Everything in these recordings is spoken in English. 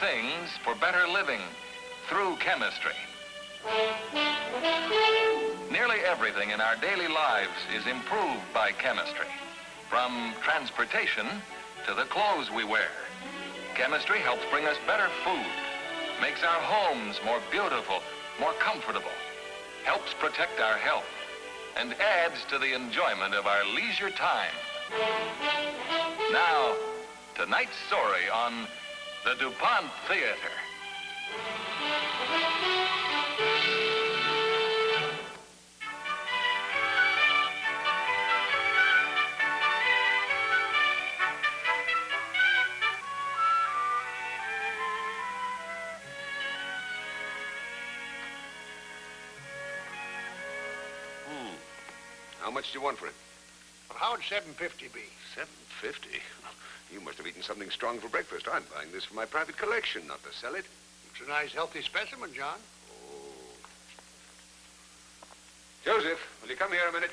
things for better living through chemistry. Nearly everything in our daily lives is improved by chemistry, from transportation to the clothes we wear. Chemistry helps bring us better food, makes our homes more beautiful, more comfortable, helps protect our health, and adds to the enjoyment of our leisure time. Now, tonight's story on the DuPont Theater. How much do you want for it? Well, how would $7.50 be? $7.50? You must have eaten something strong for breakfast. I'm buying this for my private collection, not to sell it. It's a nice, healthy specimen, John. Oh. Joseph, will you come here a minute?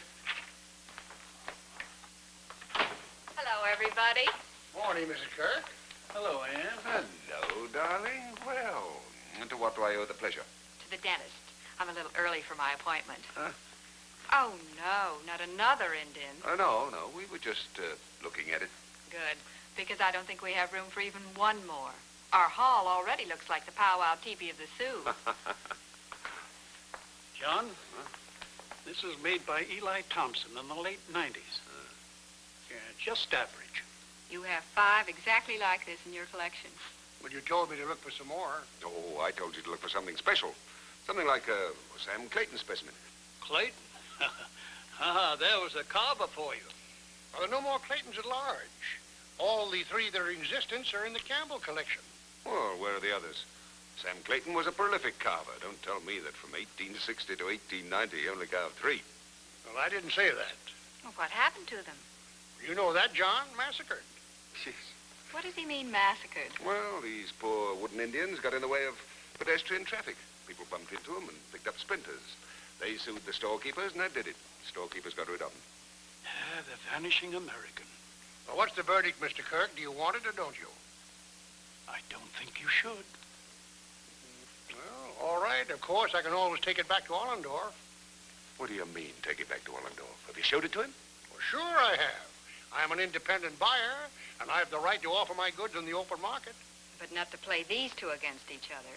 Hello, everybody. Morning, Mrs. Kirk. Hello, Anne. Hello, darling. Well, and to what do I owe the pleasure? To the dentist. I'm a little early for my appointment. Huh? Oh, no, not another Indian. No. We were just looking at it. Good, because I don't think we have room for even one more. Our hall already looks like the powwow teepee of the Sioux. John, this is made by Eli Thompson in the late 90s. Yeah, just average. You have 5 exactly like this in your collection. Well, you told me to look for some more. Oh, I told you to look for something special. Something like a Sam Clayton specimen. Clayton? There was a carver for you. Well, there are no more Claytons at large. All the 3 that are in existence are in the Campbell collection. Well, where are the others? Sam Clayton was a prolific carver. Don't tell me that from 1860 to 1890 he only carved 3. Well, I didn't say that. Well, what happened to them? You know that, John? Massacred. Jeez. What does he mean, massacred? Well, these poor wooden Indians got in the way of pedestrian traffic. People bumped into them and picked up splinters. They sued the storekeepers, and that did it. Storekeepers got rid of them. Yeah, the vanishing American. Well, what's the verdict, Mr. Kirk? Do you want it or don't you? I don't think you should. Well, all right. Of course, I can always take it back to Allendorf. What do you mean, take it back to Allendorf? Have you showed it to him? Well, sure I have. I'm an independent buyer, and I have the right to offer my goods in the open market. But not to play these 2 against each other.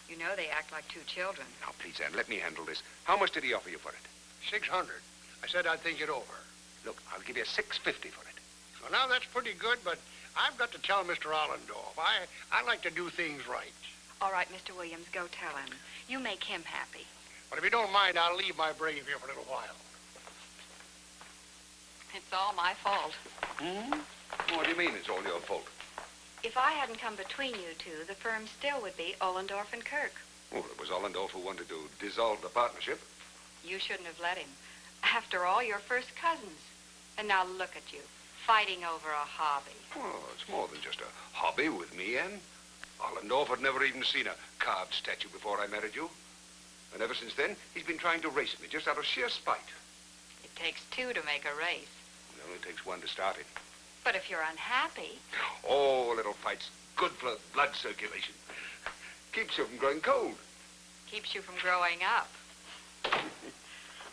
You know they act like 2 children. Now, please, Anne, let me handle this. How much did he offer you for it? $600. I said I'd think it over. Look, I'll give you $650 for it. Well, now that's pretty good, but I've got to tell Mr. Allendorf. I like to do things right. All right, Mr. Williams, go tell him. You make him happy. But if you don't mind, I'll leave my brave here for a little while. It's all my fault. What do you mean it's all your fault? If I hadn't come between you 2, the firm still would be Ollendorf and Kirk. Well, it was Allendorf who wanted to dissolve the partnership. You shouldn't have let him. After all, you're first cousins. And now look at you, fighting over a hobby. Well, it's more than just a hobby with me, Anne. Allendorf had never even seen a carved statue before I married you. And ever since then, he's been trying to race me just out of sheer spite. It takes 2 to make a race. It only takes 1 to start it. But if you're unhappy... Oh, a little fight's good for blood circulation. Keeps you from growing cold. Keeps you from growing up.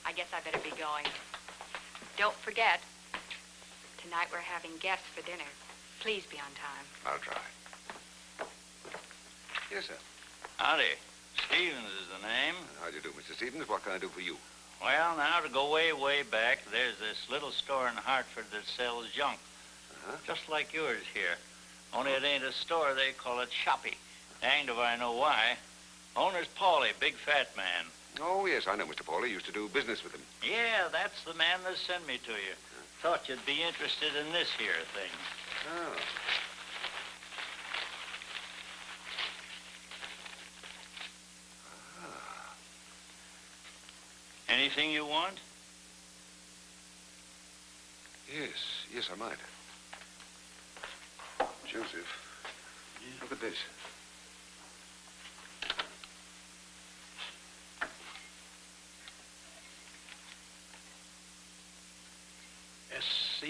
I guess I better be going. Don't forget, tonight we're having guests for dinner. Please be on time. I'll try. Yes, sir. Howdy. Stevens is the name. How do you do, Mr. Stevens? What can I do for you? Well, now, to go way, way back, there's this little store in Hartford that sells junk. Just like yours here. Only it ain't a store, they call it shoppy. Danged if I know why. Owner's Paulie, big fat man. Oh, yes, I know Mr. Paulie. Used to do business with him. Yeah, that's the man that sent me to you. Thought you'd be interested in this here thing. Oh. Anything you want? Yes, I might. Joseph, look at this. SC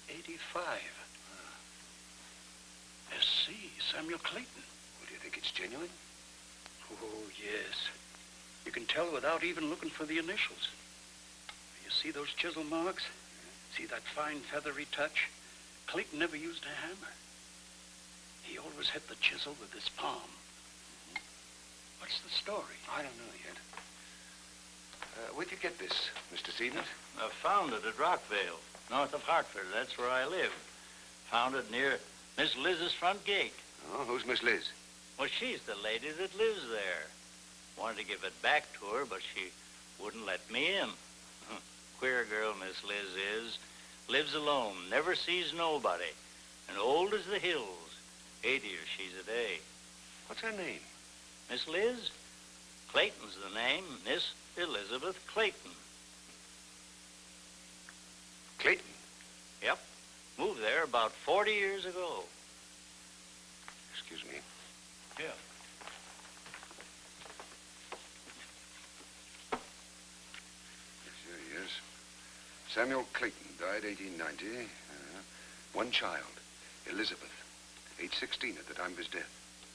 85. SC Samuel Clayton. What do you think? think it's genuine? Oh, yes. You can tell without even looking for the initials. You see those chisel marks? See that fine feathery touch? Clayton never used a hammer. He always hit the chisel with his palm. What's the story? I don't know yet. Where'd you get this, Mr. Stevens? I found it at Rockvale, north of Hartford. That's where I live. Found it near Miss Liz's front gate. Oh, who's Miss Liz? Well, she's the lady that lives there. Wanted to give it back to her, but she wouldn't let me in. Queer girl Miss Liz is. Lives alone, never sees nobody. And old as the hills. 80 or she's a day. What's her name? Miss Liz? Clayton's the name. Miss Elizabeth Clayton. Clayton? Yep. Moved there about 40 years ago. Excuse me. Yeah. Here he is. Samuel Clayton, died 1890. One child, Elizabeth, age 16 at the time of his death.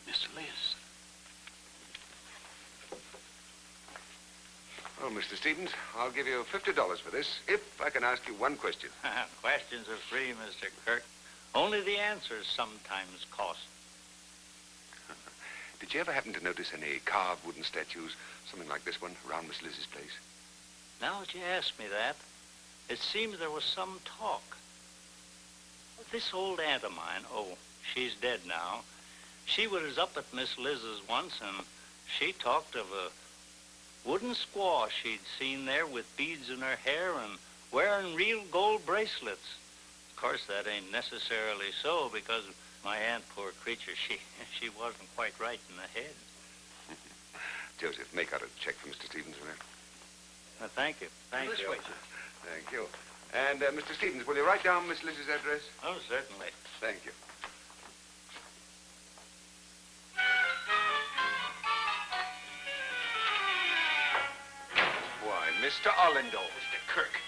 Miss Liz. Well, Mr. Stevens, I'll give you $50 for this, if I can ask you one question. Questions are free, Mr. Kirk. Only the answers sometimes cost. Did you ever happen to notice any carved wooden statues, something like this one, around Miss Liz's place? Now that you ask me that, it seems there was some talk. This old aunt of mine, oh, she's dead now, she was up at Miss Liz's once, and she talked of a wooden squaw she'd seen there with beads in her hair and wearing real gold bracelets. Of course, that ain't necessarily so, because my aunt, poor creature, she wasn't quite right in the head. Joseph, make out a check for Mr. Stevens, will you? Thank you. Thank This you. way, sir. Thank you. And, Mr. Stevens, will you write down Miss Liz's address? Oh, certainly. Thank you. Why, Mr. Allendale. Mr. Kirk,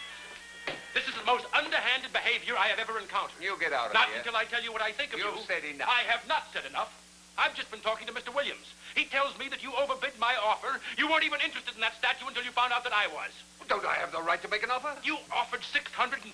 this is the most underhanded behavior I have ever encountered. You get out of Not here. until I tell you what I think of you. You've said enough. I have not said enough. I've just been talking to Mr. Williams. He tells me that you overbid my offer. You weren't even interested in that statue until you found out that I was. Don't I have the right to make an offer? You offered $650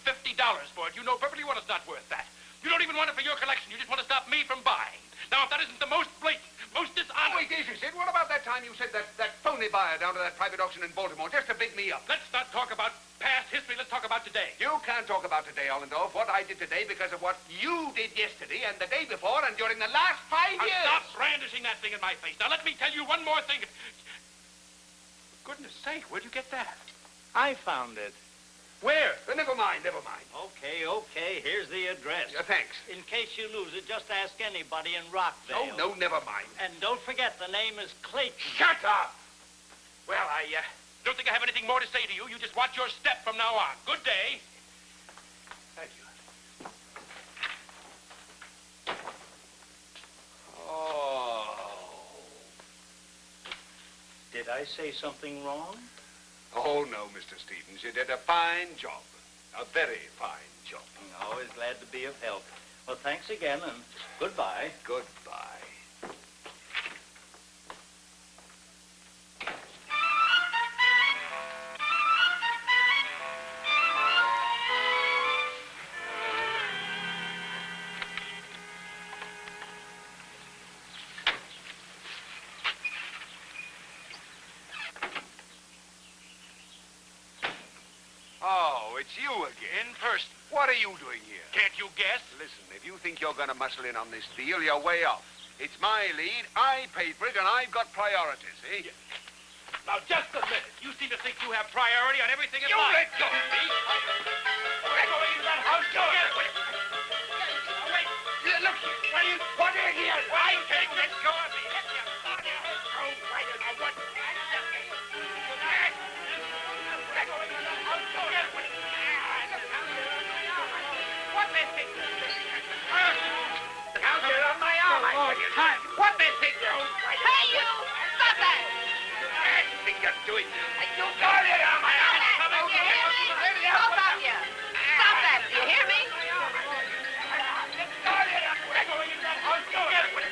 for it. You know perfectly well it's not worth that. You don't even want it for your collection. You just want to stop me from buying. Now, if that isn't the most blatant, most dishonest... Oh, wait, is it? What about that time you said that phony buyer down to that private auction in Baltimore just to big me up? Let's not talk about past history. Let's talk about today. You can't talk about today, Allendorf. What I did today because of what you did yesterday and the day before and during the last 5 years. Stop brandishing that thing in my face. Now, let me tell you one more thing. For goodness sake, where'd you get that? I found it. Where? Never mind, never mind. Okay. Here's the address. Thanks. In case you lose it, just ask anybody in Rockvale. No, never mind. And don't forget, the name is Clayton. Shut up! Well, I don't think I have anything more to say to you. You just watch your step from now on. Good day. Thank you. Oh. Did I say something wrong? Oh, no, Mr. Stevens. You did a fine job. A very fine job. Always glad to be of help. Well, thanks again, and goodbye. Goodbye. Oh, it's you again. In person. What are you doing here? Can't you guess? Listen, if you think you're going to muscle in on this deal, you're way off. It's my lead, I paid for it, and I've got priorities, see? Yeah. Now, just a minute. You seem to think you have priority on everything in You life. let go of me. We're going into that house. Go get it. Wait. Look, what are you here? I can't let go of me. Oh, right. Now, what? What message? Down here on my arm, I tell you. What message? Hey, you! Stop that! I think you're doing this. You got it on my arm. Do you hear me? Both of you! Stop that! Do you hear me? We're going in that house. Go get it.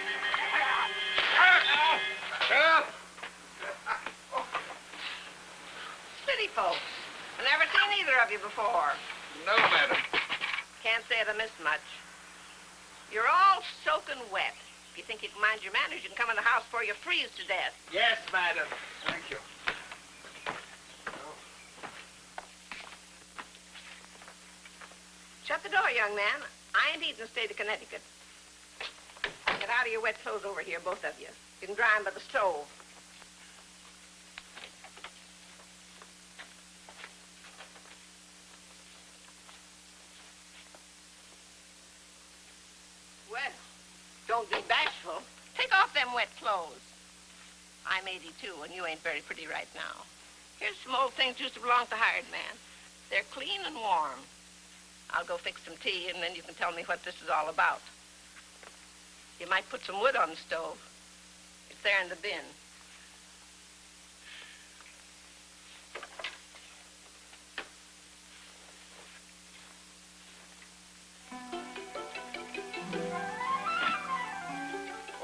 you before? No, madam. Can't say I missed much. You're all soaking wet. If you think you can mind your manners, you can come in the house before you freeze to death. Yes, madam. Thank you. Shut the door, young man. I ain't eating the state of Connecticut. Get out of your wet clothes over here, both of you. You can dry them by the stove. Well, don't be bashful. Take off them wet clothes. I'm 82, and you ain't very pretty right now. Here's some old things used to belong to hired man. They're clean and warm. I'll go fix some tea, and then you can tell me what this is all about. You might put some wood on the stove. It's there in the bin.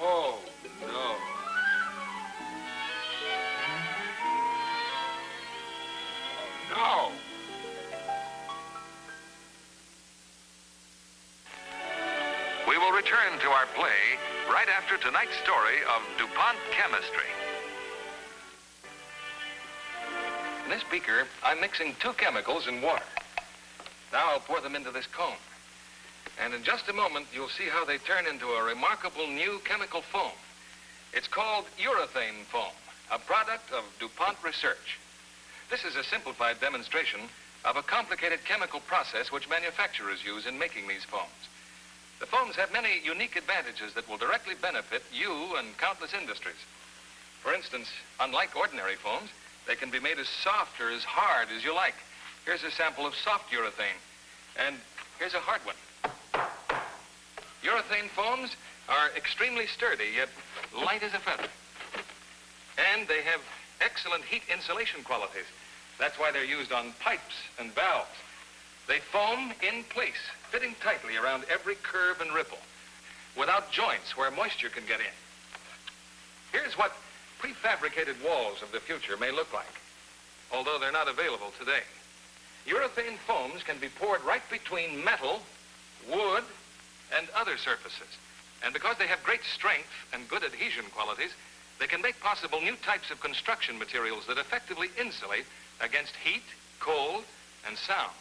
Oh, no. Oh, no. We will return to our play right after tonight's story of DuPont Chemistry. In this beaker, I'm mixing 2 chemicals in water. Now I'll pour them into this cone. And in just a moment, you'll see how they turn into a remarkable new chemical foam. It's called urethane foam, a product of DuPont research. This is a simplified demonstration of a complicated chemical process which manufacturers use in making these foams. The foams have many unique advantages that will directly benefit you and countless industries. For instance, unlike ordinary foams, they can be made as soft or as hard as you like. Here's a sample of soft urethane, and here's a hard one. Urethane foams are extremely sturdy, yet light as a feather. And they have excellent heat insulation qualities. That's why they're used on pipes and valves. They foam in place, fitting tightly around every curve and ripple, without joints where moisture can get in. Here's what prefabricated walls of the future may look like, although they're not available today. Urethane foams can be poured right between metal, wood, and other surfaces. And because they have great strength and good adhesion qualities, they can make possible new types of construction materials that effectively insulate against heat, cold, and sound.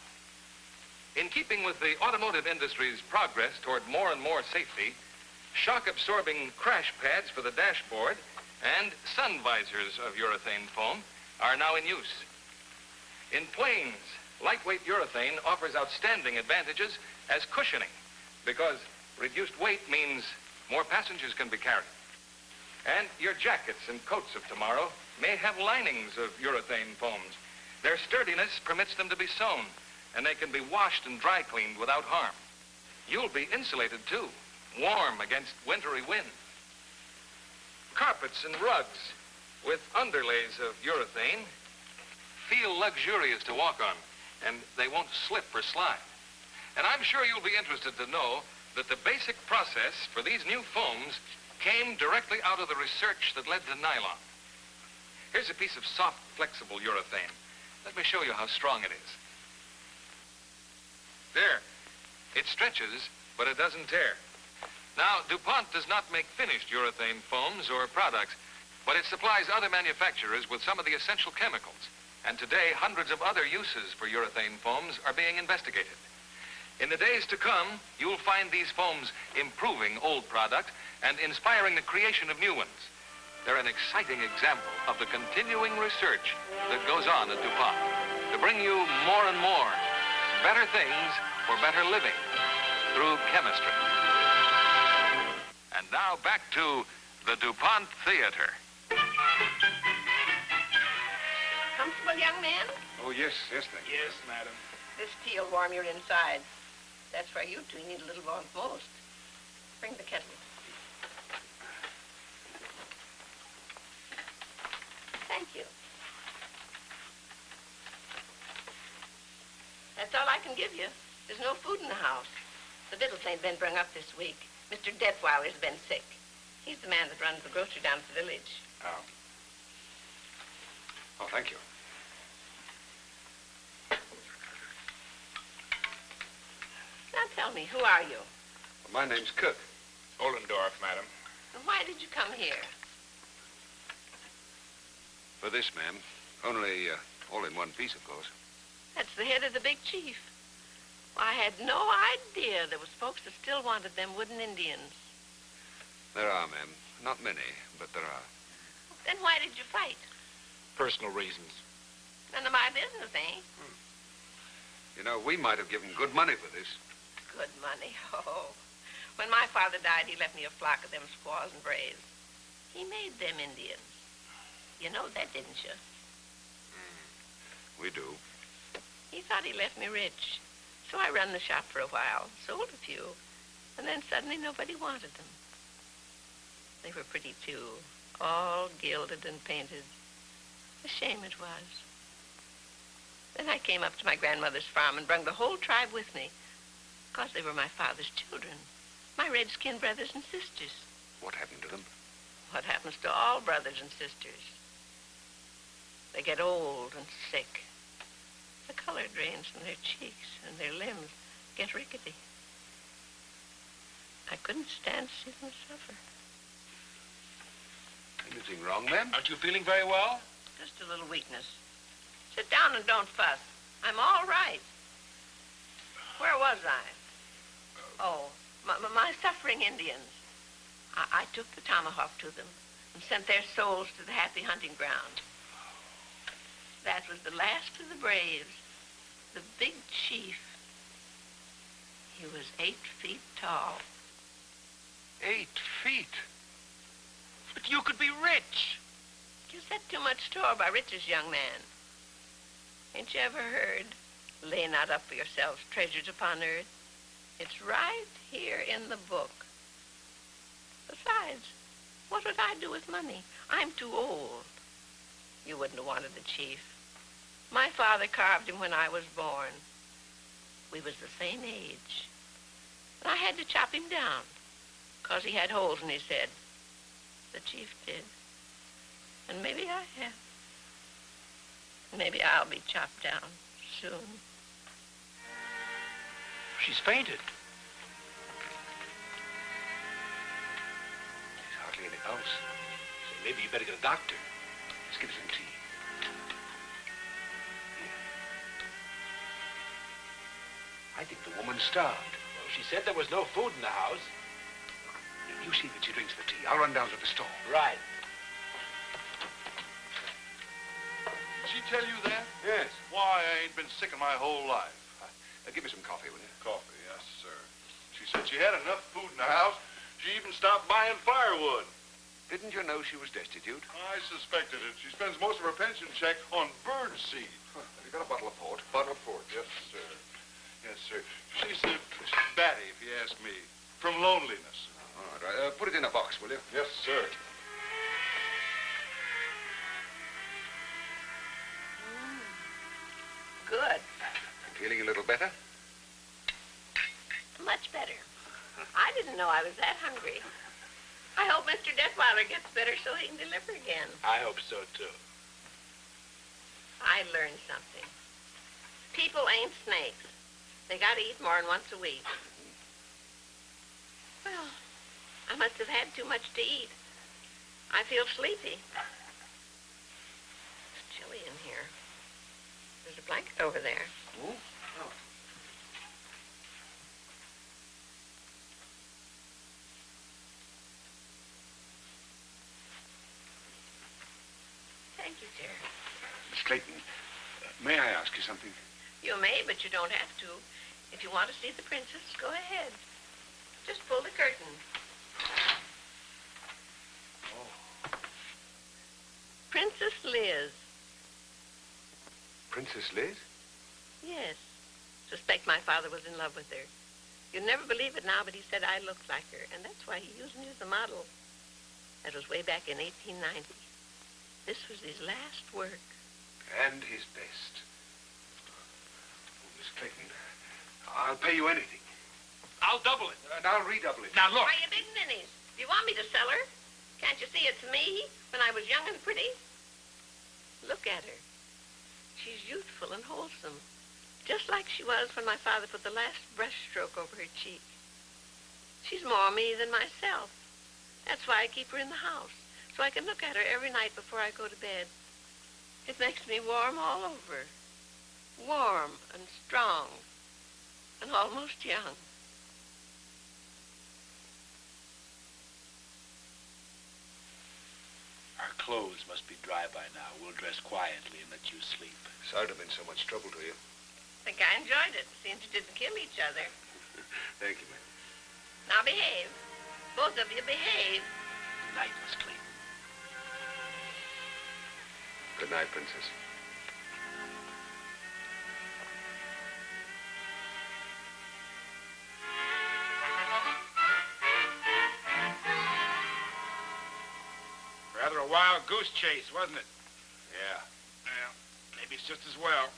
In keeping with the automotive industry's progress toward more and more safety, shock-absorbing crash pads for the dashboard and sun visors of urethane foam are now in use. In planes, lightweight urethane offers outstanding advantages as cushioning, because reduced weight means more passengers can be carried. And your jackets and coats of tomorrow may have linings of urethane foams. Their sturdiness permits them to be sewn, and they can be washed and dry cleaned without harm. You'll be insulated too, warm against wintry winds. Carpets and rugs with underlays of urethane feel luxurious to walk on, and they won't slip or slide. And I'm sure you'll be interested to know that the basic process for these new foams came directly out of the research that led to nylon. Here's a piece of soft, flexible urethane. Let me show you how strong it is. There. It stretches, but it doesn't tear. Now, DuPont does not make finished urethane foams or products, but it supplies other manufacturers with some of the essential chemicals. And today, hundreds of other uses for urethane foams are being investigated. In the days to come, you'll find these foams improving old products and inspiring the creation of new ones. They're an exciting example of the continuing research that goes on at DuPont to bring you more and more better things for better living through chemistry. And now back to the DuPont Theater. Comfortable, young man? Oh, yes, thank you. Yes, madam. This tea will warm your insides. That's why you two need a little warmth most. Bring the kettle. Thank you. That's all I can give you. There's no food in the house. The victuals ain't been brung up this week. Mr. Detweiler's been sick. He's the man that runs the grocery down at the village. Oh. Oh, thank you. tell me, who are you? Well, my name's Cook. Ollendorf, madam. And why did you come here? For this, ma'am. Only all in one piece, of course. That's the head of the big chief. I had no idea there was folks that still wanted them wooden Indians. There are, ma'am. Not many, but there are. Then why did you fight? Personal reasons. None of my business, eh? You know, we might have given good money for this. Good money. Oh. When my father died, he left me a flock of them squaws and braves. He made them Indians. You know that, didn't you? We do. He thought he left me rich. So I run the shop for a while, sold a few, and then suddenly nobody wanted them. They were pretty, too, all gilded and painted. A shame it was. Then I came up to my grandmother's farm and brung the whole tribe with me, 'cause they were my father's children, my red-skinned brothers and sisters. What happened to them? What happens to all brothers and sisters? They get old and sick. The color drains from their cheeks, and their limbs get rickety. I couldn't stand to see them suffer. Anything wrong, ma'am? Aren't you feeling very well? Just a little weakness. Sit down and don't fuss. I'm all right. Where was I? Oh, my suffering Indians. I took the tomahawk to them and sent their souls to the happy hunting ground. That was the last of the braves, the big chief. He was 8 feet tall. 8 feet? But you could be rich. You set too much store by riches, young man. Ain't you ever heard, lay not up for yourselves treasures upon earth? It's right here in the book. Besides, what would I do with money? I'm too old. You wouldn't have wanted the chief. My father carved him when I was born. We was the same age. And I had to chop him down, 'cause he had holes in his head. The chief did. And maybe I have. Maybe I'll be chopped down soon. She's fainted. There's hardly any pulse. So maybe you better get a doctor. Let's give her some tea. I think the woman's starved. Well, she said there was no food in the house. You see that she drinks the tea. I'll run down to the store. Right. Did she tell you that? Yes. Why, I ain't been sick in my whole life. Give me some coffee, will you? Coffee, yes, sir. She said she had enough food in the house. She even stopped buying firewood. Didn't you know she was destitute? I suspected it. She spends most of her pension check on bird seed. Huh. Have you got a bottle of port? Bottle of port, yes, sir. Yes, sir. She's batty, if you ask me, from loneliness. All right. Put it in a box, will you? Yes, sir. Good. Feeling a little better? Much better. I didn't know I was that hungry. I hope Mr. Detweiler gets better so he can deliver again. I hope so, too. I learned something. People ain't snakes. They gotta eat more than once a week. Well, I must have had too much to eat. I feel sleepy. It's chilly in here. There's a blanket over there. Oh. Thank you, dear. Miss Clayton, may I ask you something? You may, but you don't have to. If you want to see the princess, go ahead. Just pull the curtain. Oh. Princess Liz. Princess Liz? Yes. Suspect my father was in love with her. You'd never believe it now, but he said I looked like her, and that's why he used me as a model. That was way back in 1890. This was his last work. And his best. Oh, Miss Clayton, I'll pay you anything. I'll double it. And I'll redouble it. Now, look. Why, you big ninnies? Do you want me to sell her? Can't you see it's me when I was young and pretty? Look at her. She's youthful and wholesome. just like she was when my father put the last brush stroke over her cheek. She's more me than myself. That's why I keep her in the house, so I can look at her every night before I go to bed. It makes me warm all over. Warm and strong and almost young. Our clothes must be dry by now. We'll dress quietly and let you sleep. Sorry to have been so much trouble to you. I think I enjoyed it, since you didn't kill each other. Thank you, ma'am. Now behave. Both of you behave. Good night, Miss Clayton. Good night, Princess. Rather a wild goose chase, wasn't it? Yeah. Well, maybe it's just as well.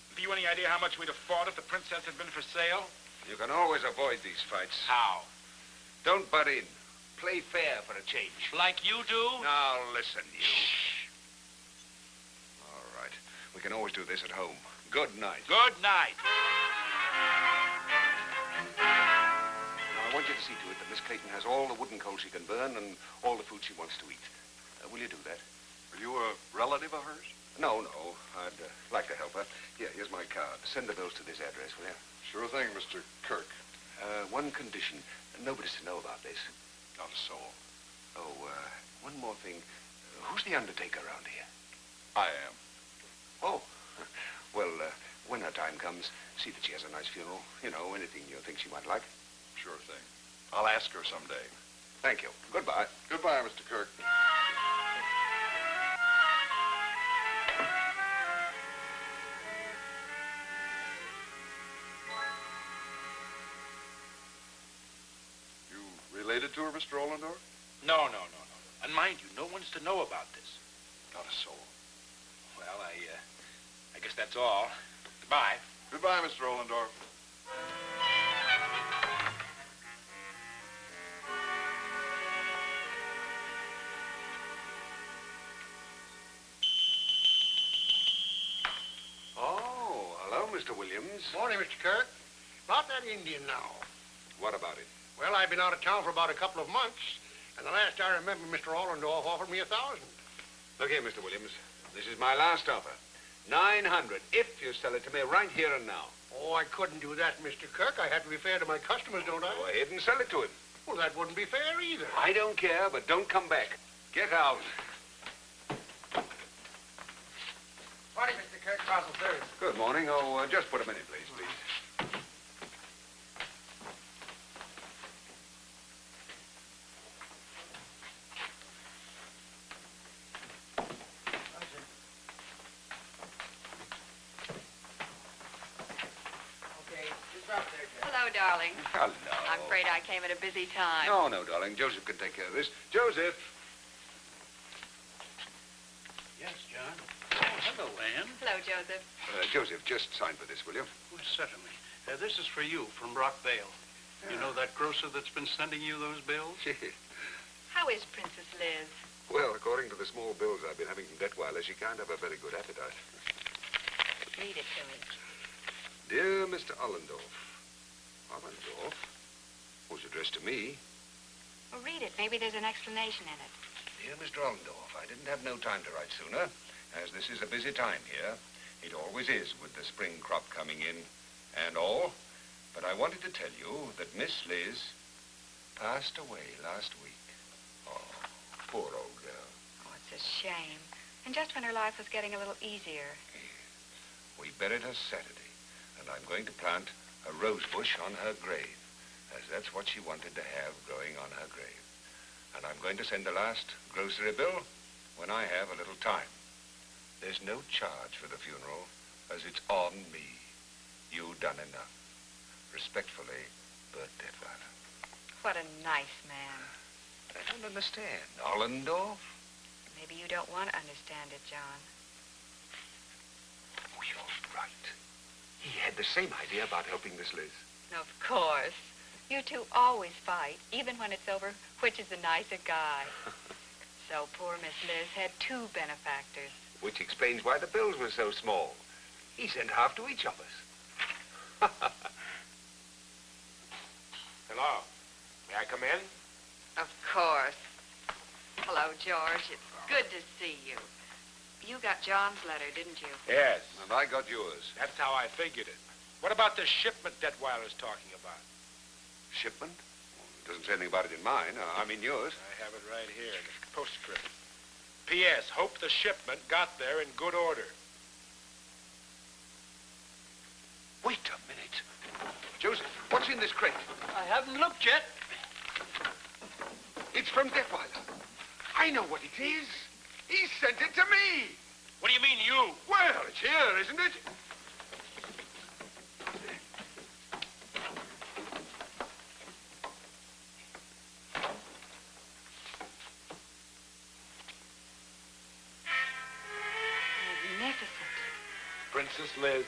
Have you any idea how much we'd have fought if the princess had been for sale? You can always avoid these fights. How? Don't butt in. Play fair for a change. Like you do? Now, listen, you. All right. We can always do this at home. Good night. Good night. Now, I want you to see to it that Miss Clayton has all the wooden coal she can burn and all the food she wants to eat. Will you do that? Are you a relative of hers? No. I'd like to help her. Here's my card. Send the bills to this address, will you? Sure thing, Mr. Kirk. One condition. Nobody's to know about this. Not a soul. Oh, one more thing. Who's the undertaker around here? I am. Oh. Well, when her time comes, see that she has a nice funeral. You know, anything you think she might like. Sure thing. I'll ask her someday. Thank you. Goodbye. Goodbye, Mr. Kirk. You related to her, Mr. Ollendorf? No. And mind you, no one's to know about this. Not a soul. Well, I guess that's all. Goodbye. Goodbye, Mr. Ollendorf. Oh, hello, Mr. Williams. Morning, Mr. Kirk. About that Indian now. What about it? Well, I've been out of town for about a couple of months, and the last I remember, Mr. Ollendorf offered me $1,000. Look here, Mr. Williams. This is my last offer. 900, if you sell it to me right here and now. Oh, I couldn't do that, Mr. Kirk. I have to be fair to my customers, don't I? Go ahead and sell it to him. Well, that wouldn't be fair either. I don't care, but don't come back. Get out. Morning, Mr. Kirk. Basil Third. Good morning. Oh, just put a minute, please. Hello, darling. Hello. I'm afraid I came at a busy time. No, darling. Joseph can take care of this. Joseph. Yes, John. Oh, hello, Anne. Hello, Joseph. Joseph, just sign for this, will you? Oh, certainly. This is for you from Brock Vale. You know that grocer that's been sending you those bills? How is Princess Liz? Well, according to the small bills I've been having from Detweiler, she can't have a very good appetite. Read it to me. Dear Mr. Ollendorf. Ollendorf? Who's addressed to me? Well, read it. Maybe there's an explanation in it. Dear Mr. Ollendorf, I didn't have no time to write sooner, as this is a busy time here. It always is with the spring crop coming in and all. But I wanted to tell you that Miss Liz passed away last week. Oh, poor old girl. Oh, it's a shame. And just when her life was getting a little easier. We buried her Saturday, and I'm going to plant a rose bush on her grave, as that's what she wanted to have growing on her grave. And I'm going to send the last grocery bill when I have a little time. There's no charge for the funeral, as it's on me. You done enough. Respectfully, Bert Detweiler. What a nice man. I don't understand. Ollendorf? Maybe you don't want to understand it, John. Oh, you're right. He had the same idea about helping Miss Liz. Of course. You two always fight, even when it's over which is the nicer guy. So poor Miss Liz had 2 benefactors. Which explains why the bills were so small. He sent half to each of us. Hello. May I come in? Of course. Hello, George. It's good to see you. You got John's letter, didn't you? Yes. And I got yours. That's how I figured it. What about the shipment Detweiler's talking about? Shipment? Well, it doesn't say anything about it in mine. I mean yours. I have it right here in the postscript. P.S. Hope the shipment got there in good order. Wait a minute. Joseph, what's in this crate? I haven't looked yet. It's from Detweiler. I know what it is. He sent it to me. What do you mean, you? Well, it's here, isn't it? Magnificent. Princess Liz.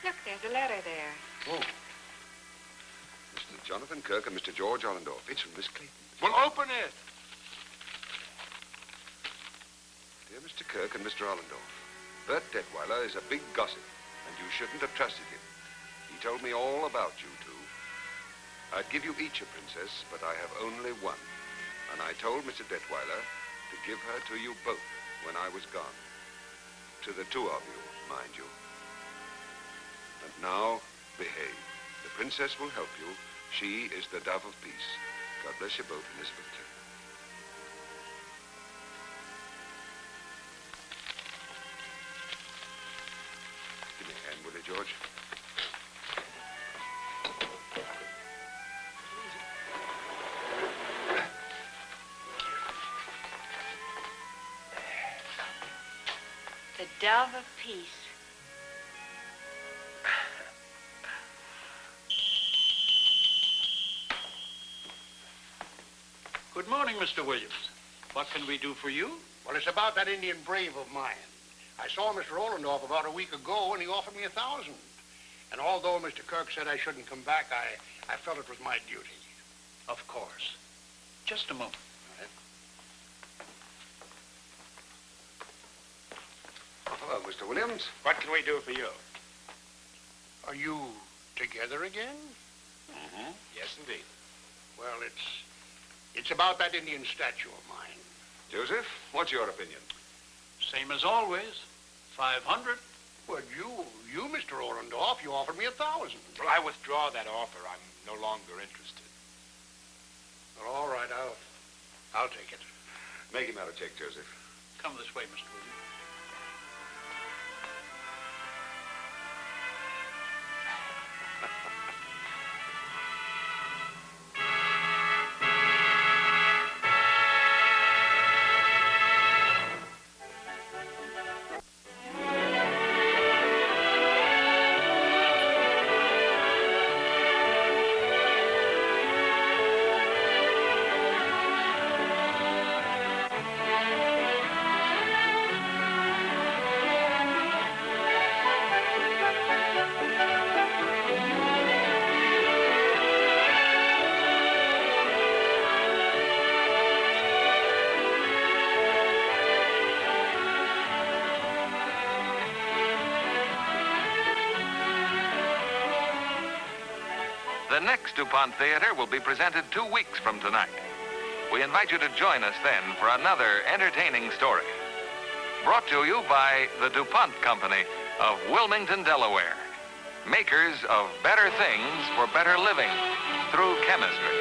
Look, there's a letter there. Oh. Mr. Jonathan Kirk and Mr. George Ollendorf. It's from Miss Clayton. Well, open it. Dear Mr. Kirk and Mr. Ollendorf, Bert Detweiler is a big gossip, and you shouldn't have trusted him. He told me all about you two. I'd give you each a princess, but I have only one. And I told Mr. Detweiler to give her to you both when I was gone. To the two of you, mind you. And now, behave. The princess will help you. She is the dove of peace. God bless you both, Elizabeth Clayton. Give me a hand, will you, George? The dove of peace. Good morning, Mr. Williams. What can we do for you? Well, it's about that Indian brave of mine. I saw Mr. Ollendorf about a week ago, and he offered me $1,000. And although Mr. Kirk said I shouldn't come back, I felt it was my duty. Of course. Just a moment. Hello, Mr. Williams. What can we do for you? Are you together again? Mm-hmm. Yes, indeed. Well, it's about that Indian statue of mine. Joseph, what's your opinion? Same as always. 500. Well, you, Mr. Ollendorf, you offered me $1,000. Well, I withdraw that offer. I'm no longer interested. Well, all right, I'll take it. Make him out a check, Joseph. Come this way, Mr. Williams. The next DuPont Theater will be presented 2 weeks from tonight. We invite you to join us then for another entertaining story. Brought to you by the DuPont Company of Wilmington, Delaware. Makers of better things for better living through chemistry.